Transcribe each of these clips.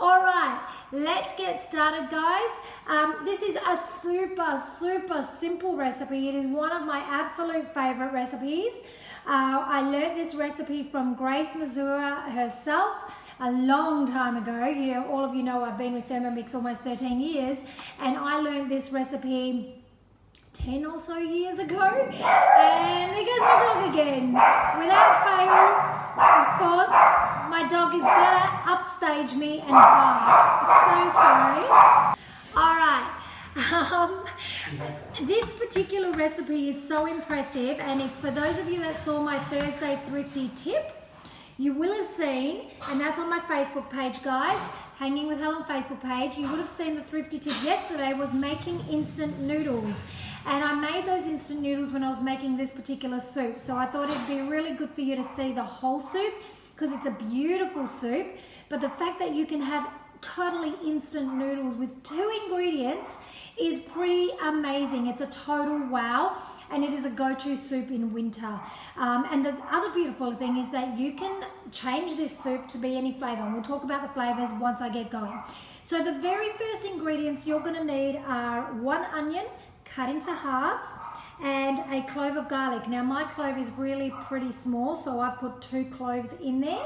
All right, let's get started, guys. This is a super simple recipe. It is one of my absolute favorite recipes. I learned this recipe from Grace Mazur herself a long time ago. Here, all of you know I've been with Thermomix almost 13 years, and I learned this recipe 10 or so years ago, and there goes my dog again. Without fail, of course, my dog is gonna upstage me and bark. So sorry. All right. This particular recipe is so impressive, and if for those of you that saw my Thursday thrifty tip, you will have seen, and that's on my Facebook page, guys, Hanging with Helen Facebook page, you would have seen the thrifty tip yesterday was making instant noodles. And I made those instant noodles when I was making this particular soup. So I thought it'd be really good for you to see the whole soup because it's a beautiful soup. But the fact that you can have totally instant noodles with 2 ingredients is pretty amazing. It's a total wow. And it is a go-to soup in winter. And the other beautiful thing is that you can change this soup to be any flavour. And we'll talk about the flavours once I get going. So the very first ingredients you're going to need are 1 onion cut into halves and a clove of garlic. Now my clove is really pretty small, so I've put 2 cloves in there.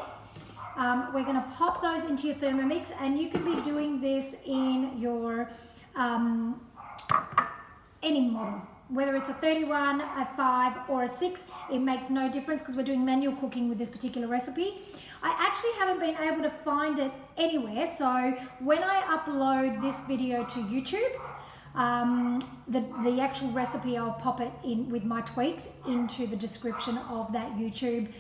We're going to pop those into your Thermomix, and you can be doing this in your any model. Whether it's a 31, a 5 or a 6, it makes no difference because we're doing manual cooking with this particular recipe. I actually haven't been able to find it anywhere, so when I upload this video to YouTube, the actual recipe, I'll pop it in with my tweaks into the description of that YouTube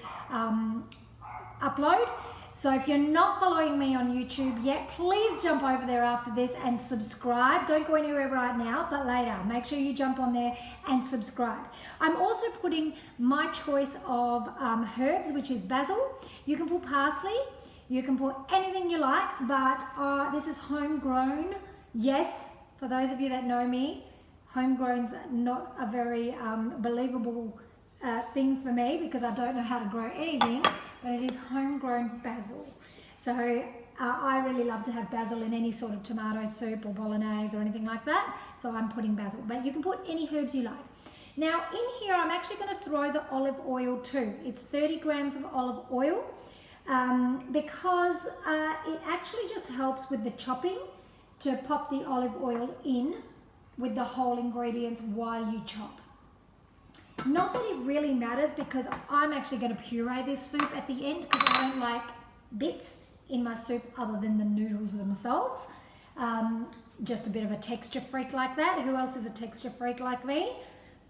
upload. So if you're not following me on YouTube yet, please jump over there after this and subscribe. Don't go anywhere right now, but later. Make sure you jump on there and subscribe. I'm also putting my choice of herbs, which is basil. You can put parsley. You can put anything you like, but this is homegrown. Yes, for those of you that know me, homegrown's not a very believable thing for me because I don't know how to grow anything, but it is homegrown basil. So I really love to have basil in any sort of tomato soup or bolognese or anything like that. So I'm putting basil, but you can put any herbs you like. Now in here, I'm actually going to throw the olive oil too. It's 30 grams of olive oil because it actually just helps with the chopping to pop the olive oil in with the whole ingredients while you chop. Not that it really matters because I'm actually going to puree this soup at the end because I don't like bits in my soup other than the noodles themselves. Just a bit of a texture freak like that. Who else is a texture freak like me?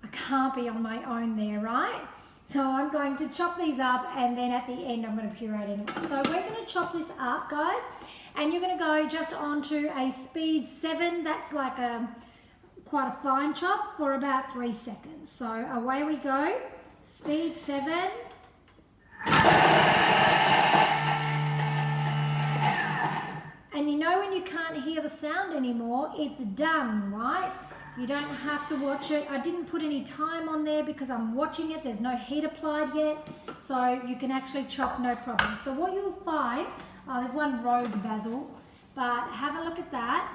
I can't be on my own there, right? So I'm going to chop these up and then at the end I'm going to puree it in. So we're going to chop this up, guys, and you're going to go just onto a speed 7. That's like quite a fine chop for about 3 seconds. So away we go, speed 7. And you know when you can't hear the sound anymore, it's done, right? You don't have to watch it. I didn't put any time on there because I'm watching it. There's no heat applied yet, so you can actually chop no problem. So what you'll find, there's one rogue basil, but have a look at that.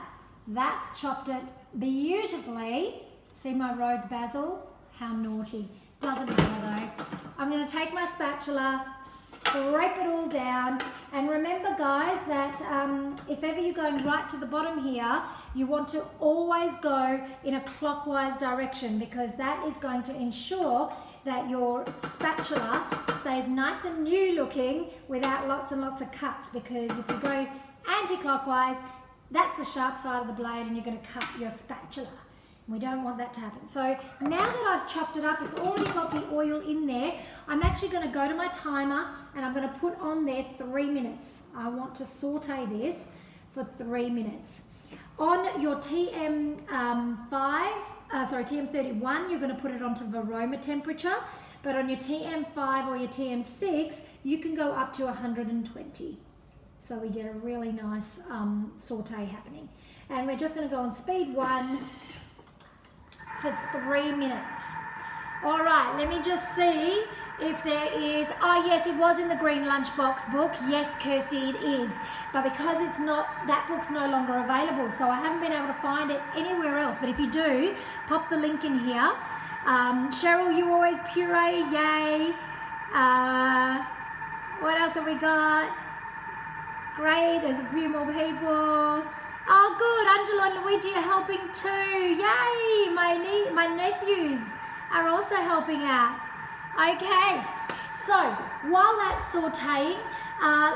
That's chopped it beautifully. See my rogue basil? How naughty. Doesn't matter though. I'm going to take my spatula, scrape it all down, and remember guys that if ever you're going right to the bottom here, you want to always go in a clockwise direction because that is going to ensure that your spatula stays nice and new looking without lots and lots of cuts, because if you go anti-clockwise, that's the sharp side of the blade and you're going to cut your spatula. We don't want that to happen. So now that I've chopped it up, it's already got the oil in there. I'm actually going to go to my timer and I'm going to put on there 3 minutes. I want to saute this for 3 minutes. On your TM31, you're going to put it onto varoma temperature, but on your TM5 or your TM6, you can go up to 120. So we get a really nice saute happening. And we're just going to go on speed 1 for 3 minutes. All right, let me just see if there is, oh yes, it was in the green lunchbox book. Yes, Kirsty, it is. But because it's not, that book's no longer available, so I haven't been able to find it anywhere else. But if you do, pop the link in here. Cheryl, you always puree, yay. What else have we got? Great, there's a few more people. Oh good, Angelo and Luigi are helping too. Yay, my nephews are also helping out. Okay, so while that's sauteing,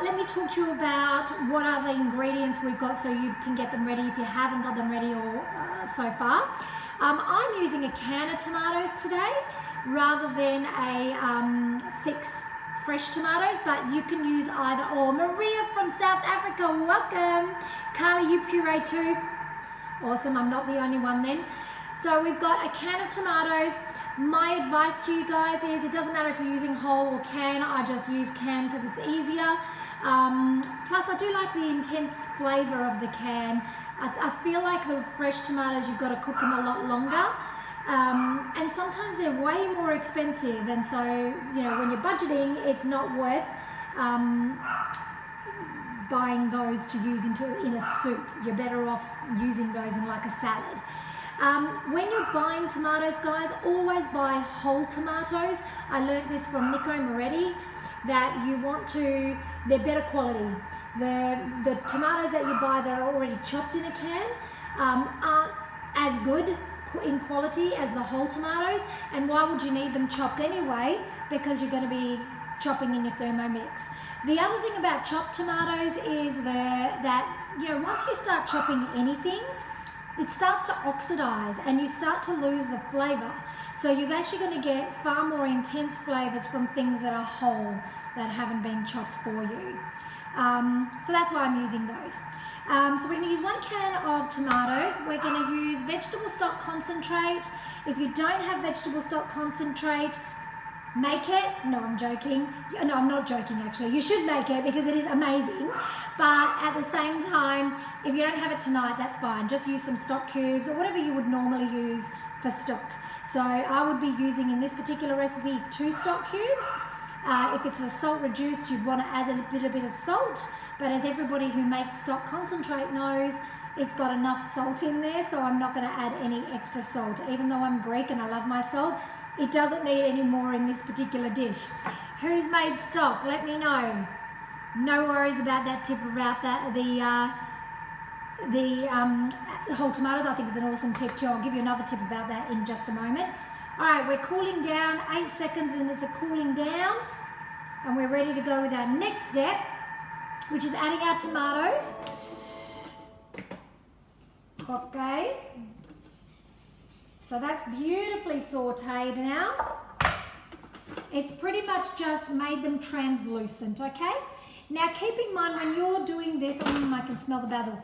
let me talk to you about what other ingredients we've got so you can get them ready if you haven't got them ready so far. I'm using a can of tomatoes today rather than a 6 fresh tomatoes, but you can use either or. Maria from South Africa, welcome. Carla, you puree too. Awesome, I'm not the only one then. So we've got a can of tomatoes. My advice to you guys is it doesn't matter if you're using whole or can, I just use can because it's easier. Plus I do like the intense flavour of the can. I feel like the fresh tomatoes, you've got to cook them a lot longer. And sometimes they're way more expensive, and so, you know, when you're budgeting, it's not worth buying those to use in a soup. You're better off using those in like a salad. When you're buying tomatoes, guys, always buy whole tomatoes. I learned this from Nico Moretti, that you want to, they're better quality. The tomatoes that you buy that are already chopped in a can aren't as good in quality as the whole tomatoes. And why would you need them chopped anyway? Because you're going to be chopping in your Thermomix. The other thing about chopped tomatoes is that you know, once you start chopping anything, it starts to oxidize and you start to lose the flavor. So you're actually going to get far more intense flavors from things that are whole, that haven't been chopped for you. So that's why I'm using those. So we're going to use 1 can of tomatoes. We're going to use vegetable stock concentrate. If you don't have vegetable stock concentrate, make it. No, I'm joking. No, I'm not joking actually. You should make it because it is amazing. But at the same time, if you don't have it tonight, that's fine. Just use some stock cubes or whatever you would normally use for stock. So I would be using in this particular recipe 2 stock cubes. If it's a salt reduced, you'd want to add a bit of salt. But as everybody who makes stock concentrate knows, it's got enough salt in there, so I'm not going to add any extra salt. Even though I'm Greek and I love my salt, it doesn't need any more in this particular dish. Who's made stock? Let me know. No worries about that tip about that. The whole tomatoes, I think, is an awesome tip too. I'll give you another tip about that in just a moment. All right, we're cooling down, 8 seconds and it's a cooling down. And we're ready to go with our next step, which is adding our tomatoes. Okay. So that's beautifully sauteed now. It's pretty much just made them translucent, okay? Now keep in mind when you're doing this, I can smell the basil.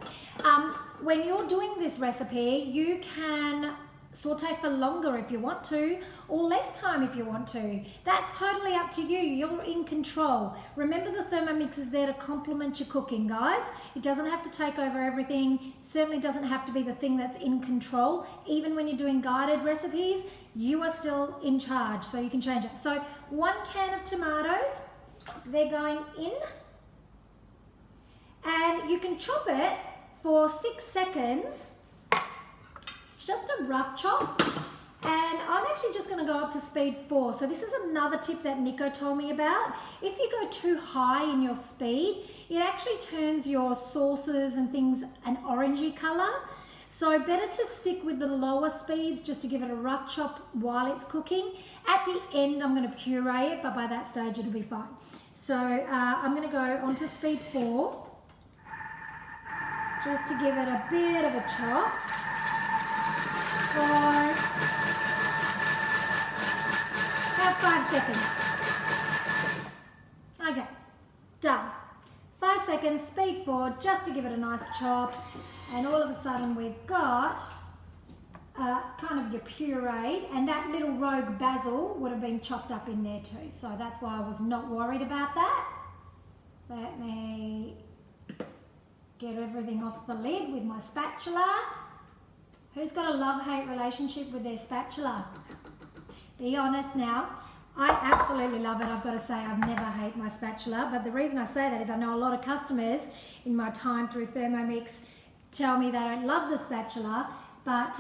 When you're doing this recipe, you can saute for longer if you want to, or less time if you want to. That's totally up to you. You're in control. Remember, the Thermomix is there to complement your cooking, guys. It doesn't have to take over everything. Certainly doesn't have to be the thing that's in control. Even when you're doing guided recipes, you are still in charge, so you can change it. So 1 can of tomatoes, they're going in, and you can chop it for 6 seconds. Just a rough chop, and I'm actually just going to go up to speed 4. So this is another tip that Nico told me about. If you go too high in your speed, it actually turns your sauces and things an orangey color. So better to stick with the lower speeds just to give it a rough chop while it's cooking. At the end, I'm going to puree it, but by that stage it'll be fine. So I'm going to go onto speed 4 just to give it a bit of a chop. For about 5 seconds. Okay, done. 5 seconds, speed 4, just to give it a nice chop, and all of a sudden we've got kind of your pureed, and that little rogue basil would have been chopped up in there too, so that's why I was not worried about that. Let me get everything off the lid with my spatula. Who's got a love-hate relationship with their spatula? Be honest now. I absolutely love it. I've got to say, I've never hated my spatula, but the reason I say that is I know a lot of customers in my time through Thermomix tell me they don't love the spatula, but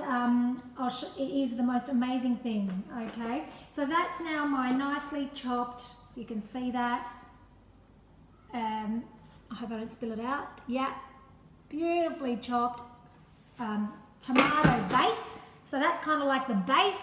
it is the most amazing thing, okay? So that's now my nicely chopped, you can see that. I hope I don't spill it out. Yeah, beautifully chopped tomato base. So that's kind of like the base.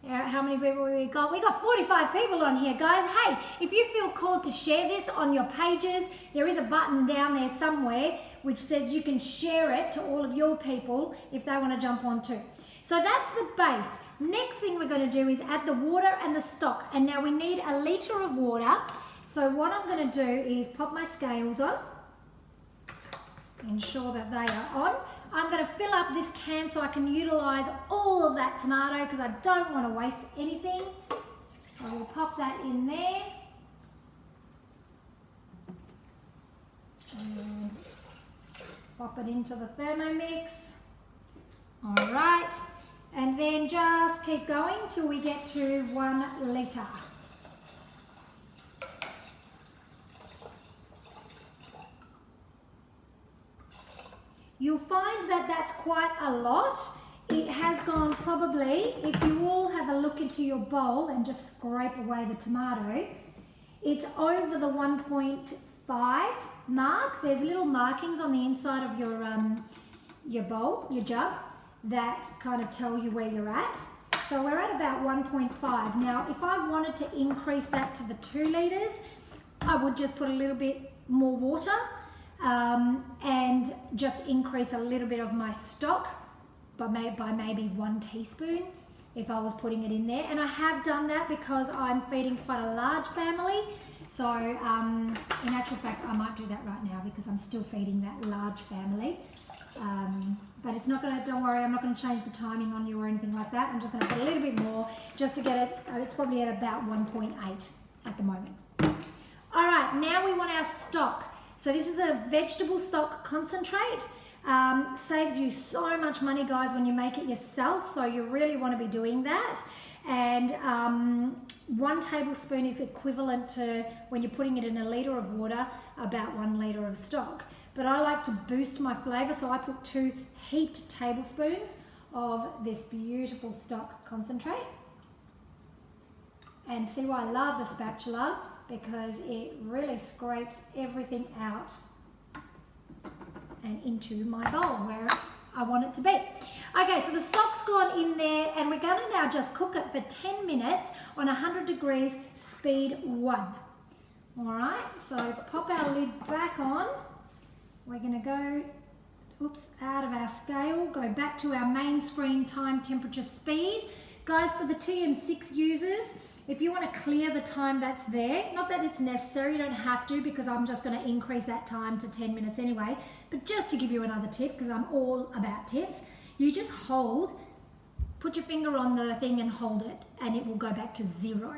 How many people we got? We got 45 people on here, guys. Hey, if you feel called to share this on your pages, there is a button down there somewhere which says you can share it to all of your people if they want to jump on too. So that's the base. Next thing we're going to do is add the water and the stock. And now we need a litre of water. So what I'm going to do is pop my scales on. Ensure that they are on. I'm going to fill up this can so I can utilise all of that tomato because I don't want to waste anything. So I will pop that in there. And pop it into the Thermomix. Alright. And then just keep going till we get to 1 litre. You'll find that that's quite a lot. It has gone probably, if you all have a look into your bowl and just scrape away the tomato, it's over the 1.5 mark. There's little markings on the inside of your bowl, your jug, that kind of tell you where you're at. So we're at about 1.5. Now, if I wanted to increase that to the 2 litres, I would just put a little bit more water. And just increase a little bit of my stock by maybe 1 teaspoon if I was putting it in there. And I have done that because I'm feeding quite a large family. So in actual fact, I might do that right now because I'm still feeding that large family. But it's not going to, don't worry, I'm not going to change the timing on you or anything like that. I'm just going to put a little bit more just to get it, it's probably at about 1.8 at the moment. All right, now we want our stock. So this is a vegetable stock concentrate. Saves you so much money, guys, when you make it yourself. So you really want to be doing that. And 1 tablespoon is equivalent to, when you're putting it in a litre of water, about 1 litre of stock. But I like to boost my flavour, so I put 2 heaped tablespoons of this beautiful stock concentrate. And see why I love the spatula? Because it really scrapes everything out and into my bowl where I want it to be. Okay, so the stock's gone in there and we're going to now just cook it for 10 minutes on 100 degrees, speed 1. All right, so pop our lid back on. We're going to go, out of our scale, go back to our main screen time, temperature, speed. Guys, for the TM6 users, if you want to clear the time that's there, not that it's necessary, you don't have to because I'm just going to increase that time to 10 minutes anyway, but just to give you another tip because I'm all about tips, you just hold, put your finger on the thing and hold it and it will go back to 0.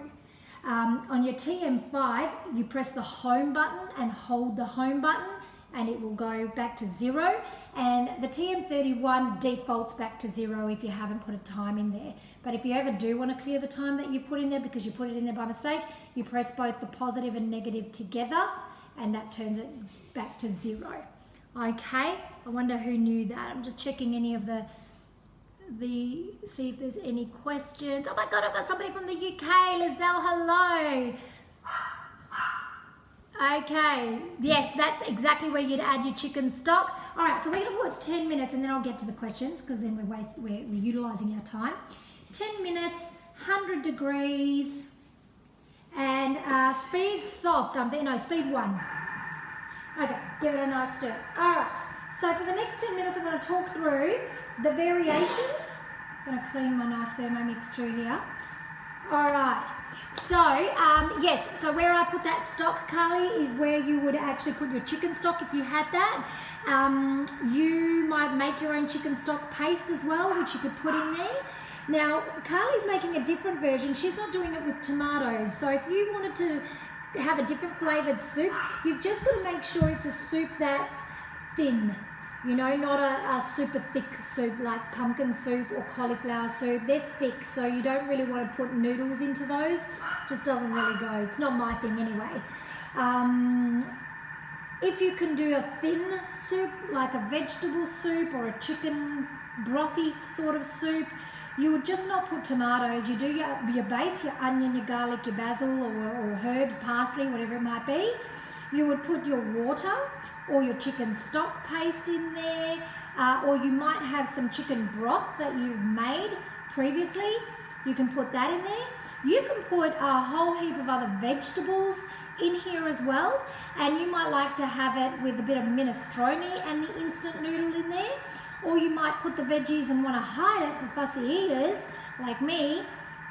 On your TM5, you press the home button and hold the home button and it will go back to 0, and the TM31 defaults back to 0 if you haven't put a time in there. But if you ever do want to clear the time that you've put in there because you put it in there by mistake, you press both the positive and negative together and that turns it back to 0. Okay, I wonder who knew that. I'm just checking any of see if there's any questions. Oh my God, I've got somebody from the UK. Lizelle, hello. Okay, yes, that's exactly where you'd add your chicken stock. All right, so we're going to put 10 minutes and then I'll get to the questions because then we're utilising our time. 10 minutes, 100 degrees, and speed soft. Speed 1. Okay, give it a nice stir. All right, so for the next 10 minutes, I'm going to talk through the variations. I'm going to clean my nice Thermomix through here. All right. So, yes, so where I put that stock, Carly, is where you would actually put your chicken stock if you had that. You might make your own chicken stock paste as well, which you could put in there. Now, Carly's making a different version. She's not doing it with tomatoes. So if you wanted to have a different flavoured soup, you've just got to make sure it's a soup that's thin. You know, not a super thick soup like pumpkin soup or cauliflower soup. They're thick, so you don't really want to put noodles into those. Just doesn't really go. It's not my thing anyway. If you can do a thin soup, like a vegetable soup or a chicken brothy sort of soup, you would just not put tomatoes. You do your base, your onion, your garlic, your basil, or herbs, parsley, whatever it might be. You would put your water or your chicken stock paste in there, or you might have some chicken broth that you've made previously. You can put that in there. You can put a whole heap of other vegetables in here as well, and you might like to have it with a bit of minestrone and the instant noodle in there, or you might put the veggies and want to hide it for fussy eaters like me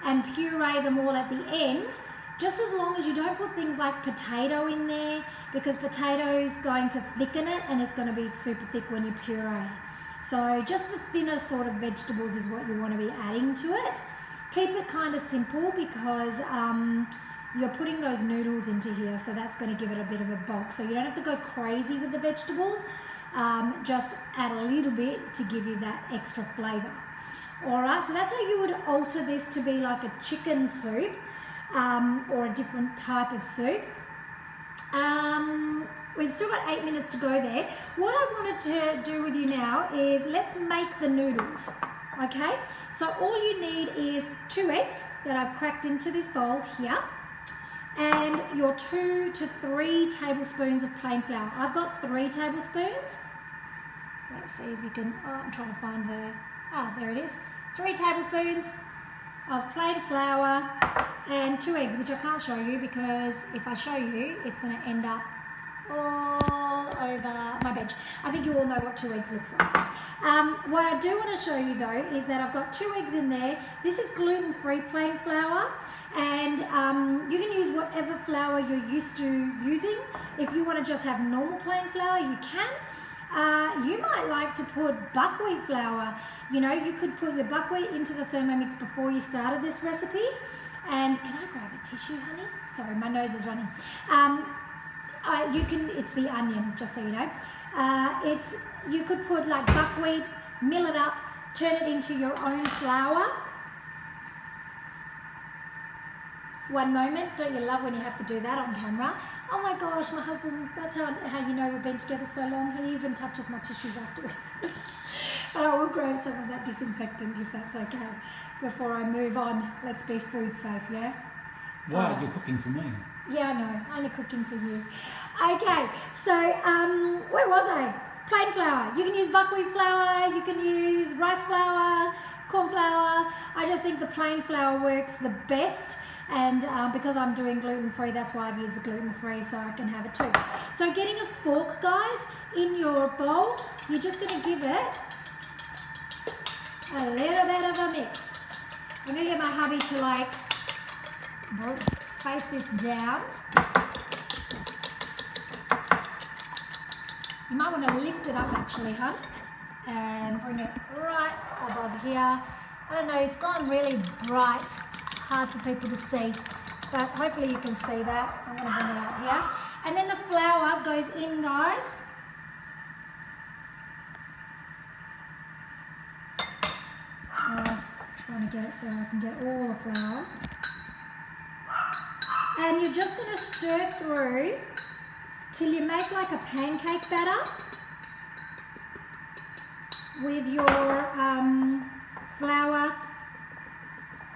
and puree them all at the end, just as long as you don't put things like potato in there, because potato is going to thicken it and it's going to be super thick when you puree. So just the thinner sort of vegetables is what you want to be adding to it. Keep it kind of simple because you're putting those noodles into here, so that's going to give it a bit of a bulk. So you don't have to go crazy with the vegetables, just add a little bit to give you that extra flavour. Alright, so that's how you would alter this to be like a chicken soup or a different type of soup. We've still got 8 minutes to go there. What I wanted to do with you now is let's make the noodles. Okay, so all you need is 2 eggs that I've cracked into this bowl here, and your 2 to 3 tablespoons of plain flour. I've got 3 tablespoons. Let's see if you can, I'm trying to find there it is. 3 tablespoons of plain flour and 2 eggs, which I can't show you because if I show you, it's going to end up all over my bench. I think you all know what 2 eggs looks like. What I do want to show you though is that I've got 2 eggs in there. This is gluten-free plain flour, and you can use whatever flour you're used to using. If you want to just have normal plain flour, you can. You might like to put buckwheat flour. You know, you could put your buckwheat into the Thermomix before you started this recipe. And can I grab a tissue, honey? Sorry, my nose is running. You can, it's the onion, just so you know. You could put like buckwheat, mill it up, turn it into your own flour. One moment, don't you love when you have to do that on camera? Oh my gosh, my husband, that's how you know we've been together so long. He even touches my tissues afterwards. But I will grab some of that disinfectant if that's okay. Before I move on, let's be food safe, yeah? Why? You're cooking for me. Yeah, I know, only cooking for you. Okay, so where was I? Plain flour. You can use buckwheat flour, you can use rice flour, corn flour. I just think the plain flour works the best, and because I'm doing gluten-free, that's why I've used the gluten-free, so I can have it too. So getting a fork, guys, in your bowl, you're just going to give it a little bit of a mix. I'm going to get my hubby to like face this down. You might want to lift it up actually, huh? And bring it right above here. I don't know, it's gone really bright. It's hard for people to see, but hopefully you can see that. I'm going to bring it out here. And then the flour goes in, guys. Trying to get it so I can get all the flour. And you're just going to stir through till you make like a pancake batter with your flour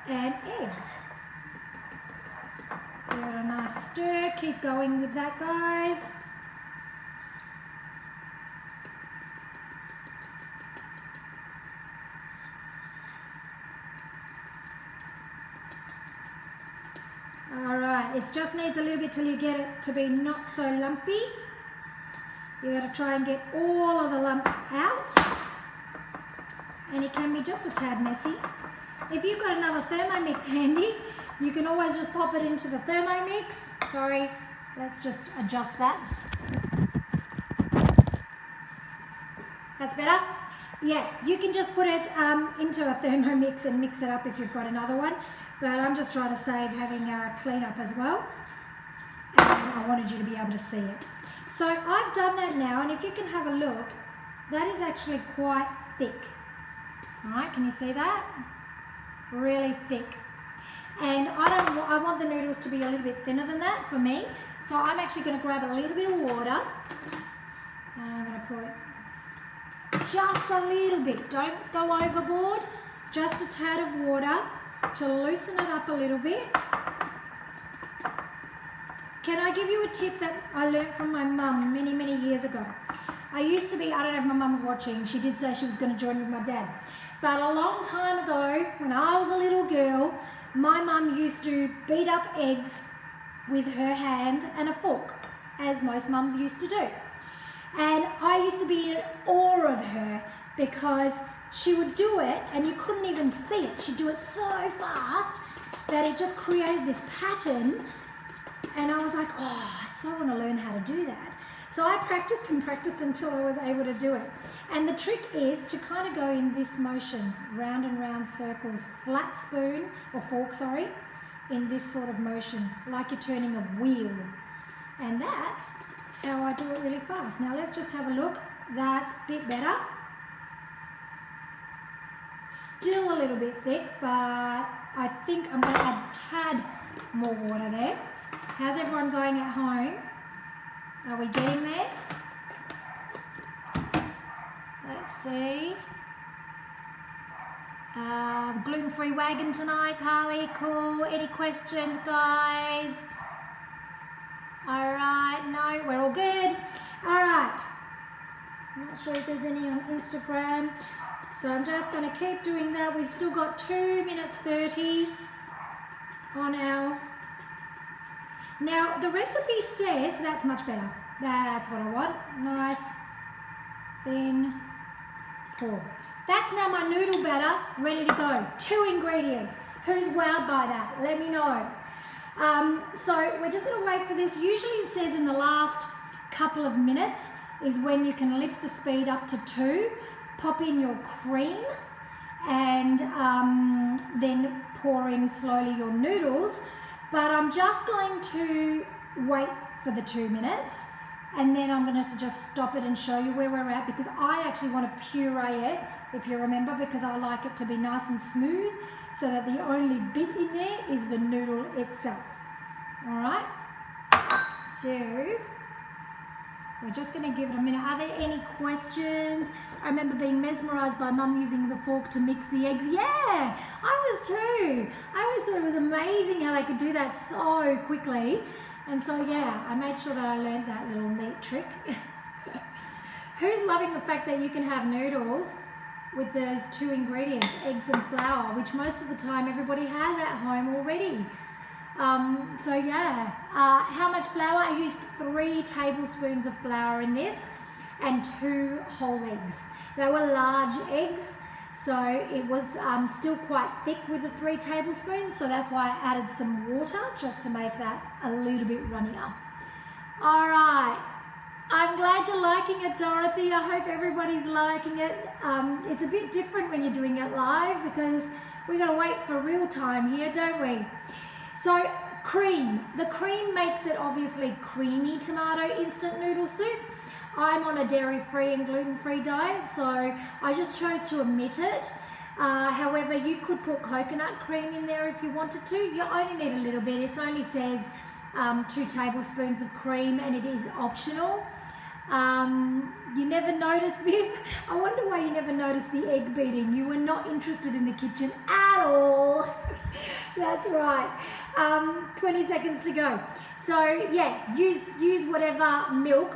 and eggs. Give it a nice stir, keep going with that, guys. Alright, it just needs a little bit till you get it to be not so lumpy. You got to try and get all of the lumps out, and it can be just a tad messy. If you've got another Thermomix handy, you can always just pop it into the Thermomix. Sorry, let's just adjust that. That's better? Yeah, you can just put it into a Thermomix and mix it up if you've got another one. But I'm just trying to save having a clean up as well. And I wanted you to be able to see it. So I've done that now, and if you can have a look, that is actually quite thick. All right, can you see that? Really thick. And I want the noodles to be a little bit thinner than that for me. So I'm actually going to grab a little bit of water. And I'm going to put just a little bit. Don't go overboard. Just a tad of water to loosen it up a little bit. Can I give you a tip that I learnt from my mum many, many years ago? I used to be, I don't know if my mum's watching, she did say she was going to join with my dad. But a long time ago, when I was a little girl, my mum used to beat up eggs with her hand and a fork, as most mums used to do. And I used to be in awe of her because she would do it and you couldn't even see it. She'd do it so fast that it just created this pattern. And I was like, oh, I so want to learn how to do that. So I practiced and practiced until I was able to do it. And the trick is to kind of go in this motion, round and round circles, flat spoon, or fork, sorry, in this sort of motion, like you're turning a wheel. And that's how I do it really fast. Now let's just have a look. That's a bit better. Still a little bit thick, but I think I'm going to add a tad more water there. How's everyone going at home? Are we getting there? Let's see. Gluten-free wagon tonight, Carly. Cool. Any questions, guys? All right. No, we're all good. All right. I'm not sure if there's any on Instagram. So I'm just going to keep doing that. We've still got 2 minutes 30 on our... Now, the recipe says, that's much better. That's what I want. Nice, thin, pour. That's now my noodle batter ready to go. 2 ingredients. Who's wowed by that? Let me know. So we're just going to wait for this. Usually it says in the last couple of minutes is when you can lift the speed up to 2, pop in your cream, and then pour in slowly your noodles. But I'm just going to wait for the 2 minutes, and then I'm going to just stop it and show you where we're at, because I actually want to puree it, if you remember, because I like it to be nice and smooth, so that the only bit in there is the noodle itself. All right, so we're just going to give it a minute. Are there any questions? I remember being mesmerised by Mum using the fork to mix the eggs. Yeah, I was too. I always thought it was amazing how they could do that so quickly. And so, yeah, I made sure that I learned that little neat trick. Who's loving the fact that you can have noodles with those 2 ingredients, eggs and flour, which most of the time everybody has at home already? So yeah, how much flour? I used 3 tablespoons of flour in this and 2 whole eggs. They were large eggs, so it was still quite thick with the 3 tablespoons, so that's why I added some water just to make that a little bit runnier. All right, I'm glad you're liking it, Dorothy. I hope everybody's liking it. It's a bit different when you're doing it live because we got to wait for real time here, don't we? So cream. The cream makes it obviously creamy tomato instant noodle soup. I'm on a dairy-free and gluten-free diet, so I just chose to omit it. However, you could put coconut cream in there if you wanted to. You only need a little bit. It only says 2 tablespoons of cream, and it is optional. You never noticed, Viv? I wonder why you never noticed the egg beating. You were not interested in the kitchen at all. That's right. 20 seconds to go. So yeah, use whatever milk,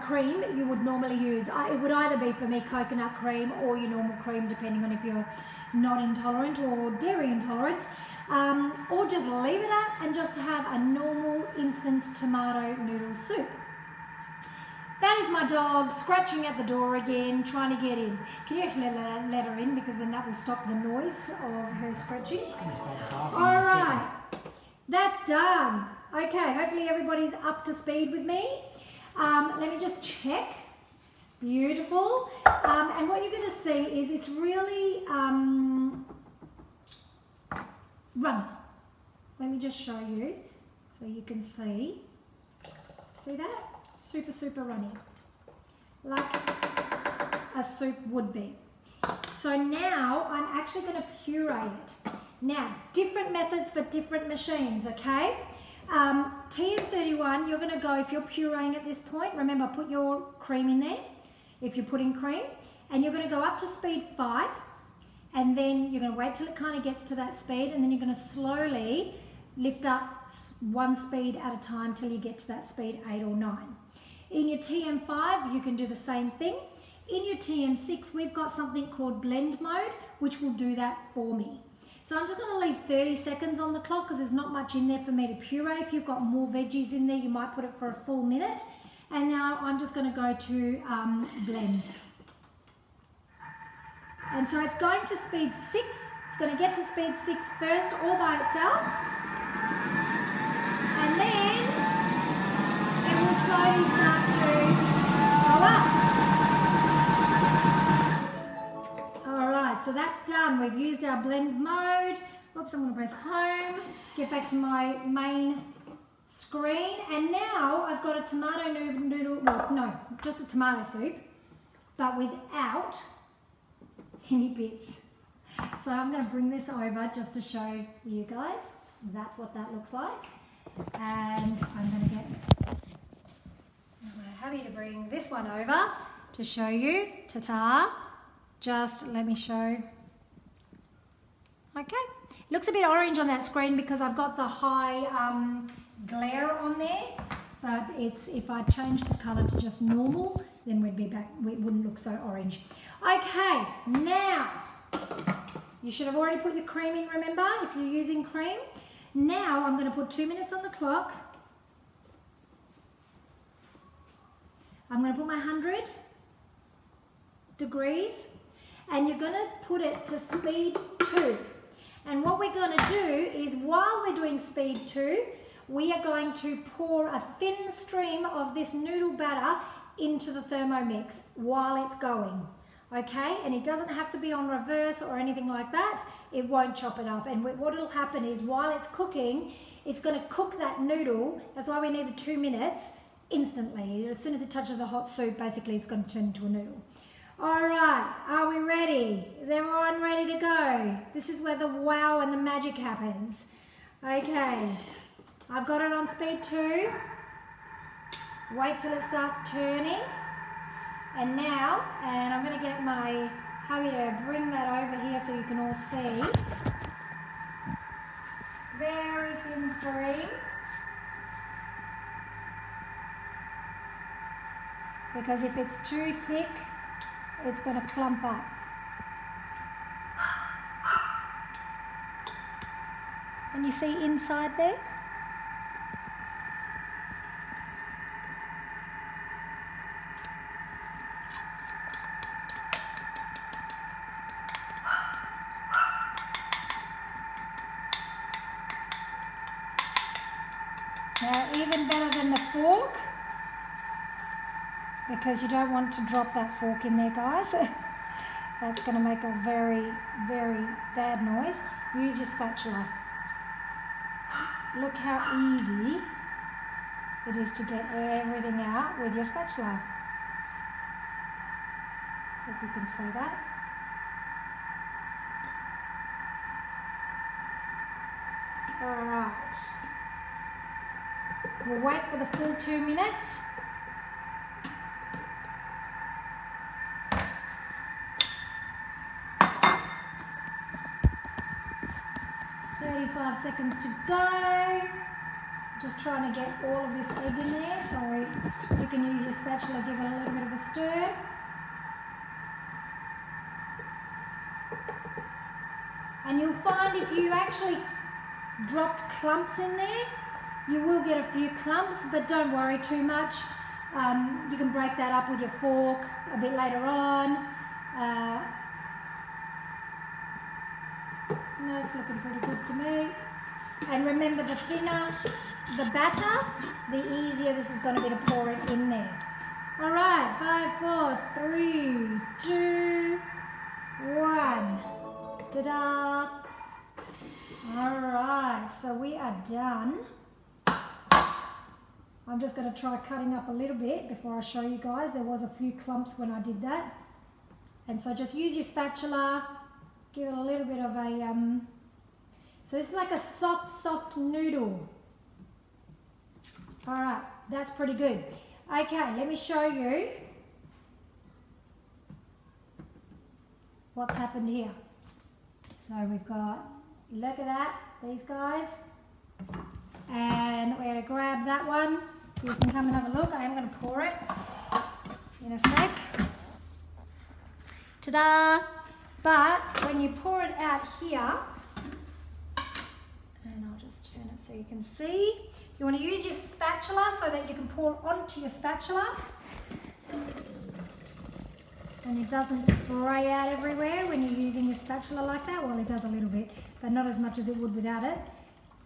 cream you would normally use. It would either be for me coconut cream or your normal cream, depending on if you're not intolerant or dairy intolerant. Or just leave it at and just have a normal instant tomato noodle soup. That is my dog scratching at the door again, trying to get in. Can you actually let her in, because then that will stop the noise of her scratching? All right, that's done. Okay, hopefully everybody's up to speed with me. Let me just check. Beautiful. And what you're going to see is it's really runny. Let me just show you so you can see. See that? Super, super runny. Like a soup would be. So now I'm actually going to puree it. Now, different methods for different machines, okay? TM31, you're going to go, if you're pureeing at this point, remember put your cream in there, if you're putting cream, and you're going to go up to speed 5, and then you're going to wait till it kind of gets to that speed, and then you're going to slowly lift up one speed at a time till you get to that speed 8 or 9. In your TM5, you can do the same thing. In your TM6, we've got something called blend mode, which will do that for me. So I'm just going to leave 30 seconds on the clock because there's not much in there for me to puree. If you've got more veggies in there, you might put it for a full minute. And now I'm just going to go to blend. And so it's going to speed 6. It's going to get to speed 6 first all by itself. And then it will slowly start to go up. So that's done. We've used our blend mode. Oops, I'm going to press home. Get back to my main screen. And now I've got a tomato noodle, well, no, just a tomato soup, but without any bits. So I'm going to bring this over just to show you guys. That's what that looks like. And I'm going to get, I'm happy to bring this one over to show you. Ta-ta. Just let me show. Okay, it looks a bit orange on that screen because I've got the high glare on there, but it's, if I change the color to just normal, then we'd be back, it wouldn't look so orange. Okay, now you should have already put your cream in, remember, if you're using cream. Now I'm going to put 2 minutes on the clock. I'm going to put my 100 degrees. And you're going to put it to speed 2. And what we're going to do is, while we're doing speed 2, we are going to pour a thin stream of this noodle batter into the Thermomix while it's going. Okay? And it doesn't have to be on reverse or anything like that. It won't chop it up. And what will happen is, while it's cooking, it's going to cook that noodle. That's why we need the 2 minutes instantly. As soon as it touches the hot soup, basically it's going to turn into a noodle. Alright, are we ready? Is everyone ready to go? This is where the wow and the magic happens. Okay, I've got it on speed 2. Wait till it starts turning. And now, and I'm going to get my hubby to bring that over here so you can all see. Very thin stream. Because if it's too thick, it's going to clump up. And you see inside there? Now, even better than the fork, because you don't want to drop that fork in there, guys. That's going to make a very, very bad noise. Use your spatula. Look how easy it is to get everything out with your spatula. Hope you can see that. Alright. We'll wait for the full 2 minutes. Seconds to go. Just trying to get all of this egg in there, so you can use your spatula, give it a little bit of a stir. And you'll find if you actually dropped clumps in there, you will get a few clumps, but don't worry too much. You can break that up with your fork a bit later on. No, it's looking pretty good to me. And remember, the thinner the batter, the easier this is going to be to pour it in there. All right, 5, 4, 3, 2, 1. Ta-da! All right, so we are done. I'm just going to try cutting up a little bit before I show you guys. There was a few clumps when I did that. And so just use your spatula, give it a little bit of a, so it's like a soft noodle. All right, that's pretty good. Okay, let me show you what's happened here. So we've got, look at that, these guys. And we're going to grab that one so you can come and have a look. I am going to pour it in a sec. Ta-da! But when you pour it out here, and I'll just turn it so you can see, you want to use your spatula so that you can pour onto your spatula. And it doesn't spray out everywhere when you're using your spatula like that. Well, it does a little bit, but not as much as it would without it.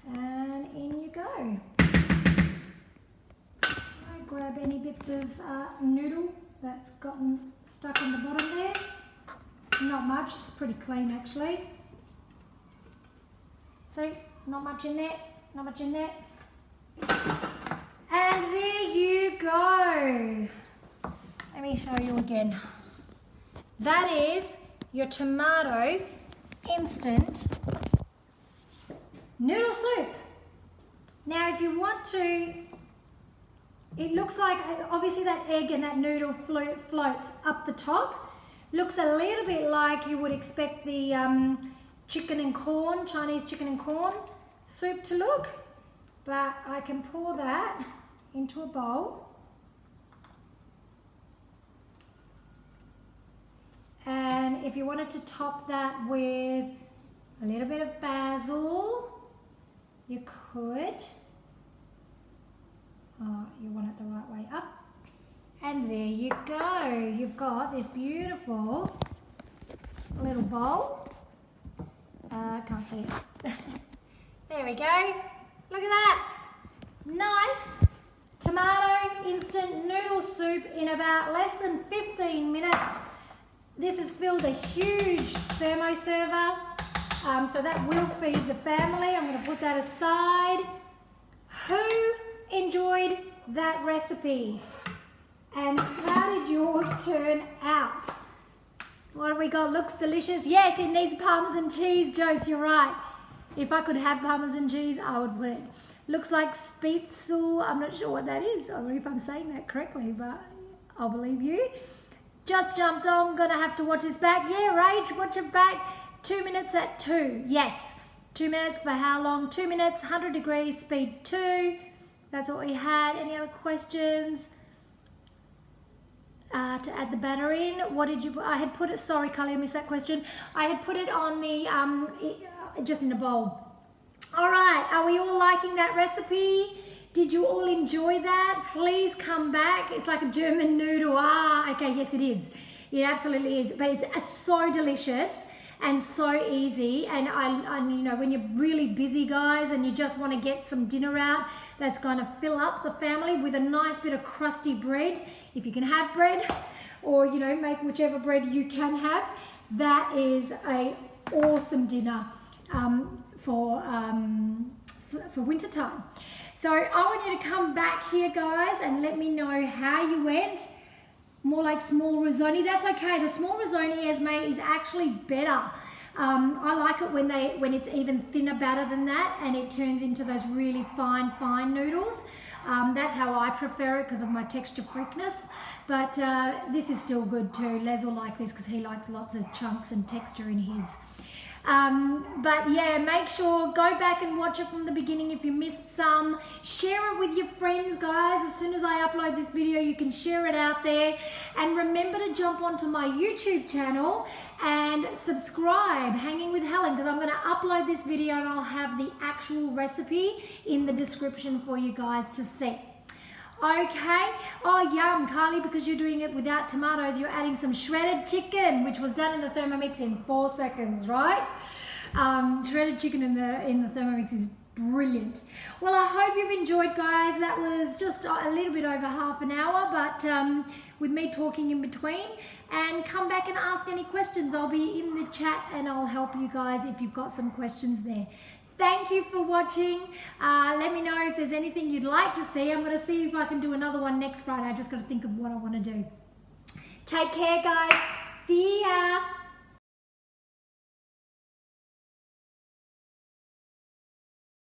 And in you go. I grab any bits of noodle that's gotten stuck in the bottom there. Not much, it's pretty clean actually. See, not much in there, not much in there. And there you go. Let me show you again. That is your tomato instant noodle soup. Now if you want to, it looks like, obviously that egg and that noodle floats up the top. Looks a little bit like you would expect the chicken and corn, Chinese chicken and corn soup to look. But I can pour that into a bowl. And if you wanted to top that with a little bit of basil, you could. Oh, you want it the right way up. And there you go. You've got this beautiful little bowl. Can't see it. There we go. Look at that. Nice tomato instant noodle soup in about less than 15 minutes. This has filled a huge thermoserver, so that will feed the family. I'm going to put that aside. Who enjoyed that recipe? And how did yours turn out? What have we got? Looks delicious. Yes, it needs Parmesan cheese, Joyce, you're right. If I could have Parmesan cheese, I would put it. Looks like Spitzel. I'm not sure what that is, or if I'm saying that correctly, but I'll believe you. Just jumped on, gonna have to watch this back. Yeah, Rach, watch it back. 2 minutes at 2. Yes. 2 minutes for how long? 2 minutes, 100 degrees, speed 2. That's what we had. Any other questions? To add the batter in, what did you put? I had put it, sorry Carly, I missed that question. I had put it on the, just in a bowl. All right, are we all liking that recipe? Did you all enjoy that? Please come back. It's like a German noodle. Ah, okay, yes it is. It absolutely is, but it's so delicious and so easy. And I you know, when you're really busy, guys, and you just want to get some dinner out that's going to fill up the family with a nice bit of crusty bread, if you can have bread, or you know, make whichever bread you can have, that is a awesome dinner for winter time. So I want you to come back here, guys, and let me know how you went. More like small risotto. That's okay. The small risotto, Esme, is actually better. I like it when it's even thinner batter than that, and it turns into those really fine noodles. That's how I prefer it because of my texture freakness. But this is still good too. Les will like this because he likes lots of chunks and texture in his. But yeah, make sure, go back and watch it from the beginning if you missed some. Share it with your friends, guys. As soon as I upload this video, you can share it out there. And remember to jump onto my YouTube channel and subscribe, Hanging with Helen, because I'm going to upload this video and I'll have the actual recipe in the description for you guys to see. Okay. Oh, yum, Carly, because you're doing it without tomatoes, you're adding some shredded chicken, which was done in the Thermomix in 4 seconds, right? Shredded chicken in the Thermomix is brilliant. Well, I hope you've enjoyed, guys. That was just a little bit over half an hour, but with me talking in between. And come back and ask any questions. I'll be in the chat and I'll help you guys if you've got some questions there. Thank you for watching. Let me know if there's anything you'd like to see. I'm going to see if I can do another one next Friday. I just got to think of what I want to do. Take care, guys. See ya.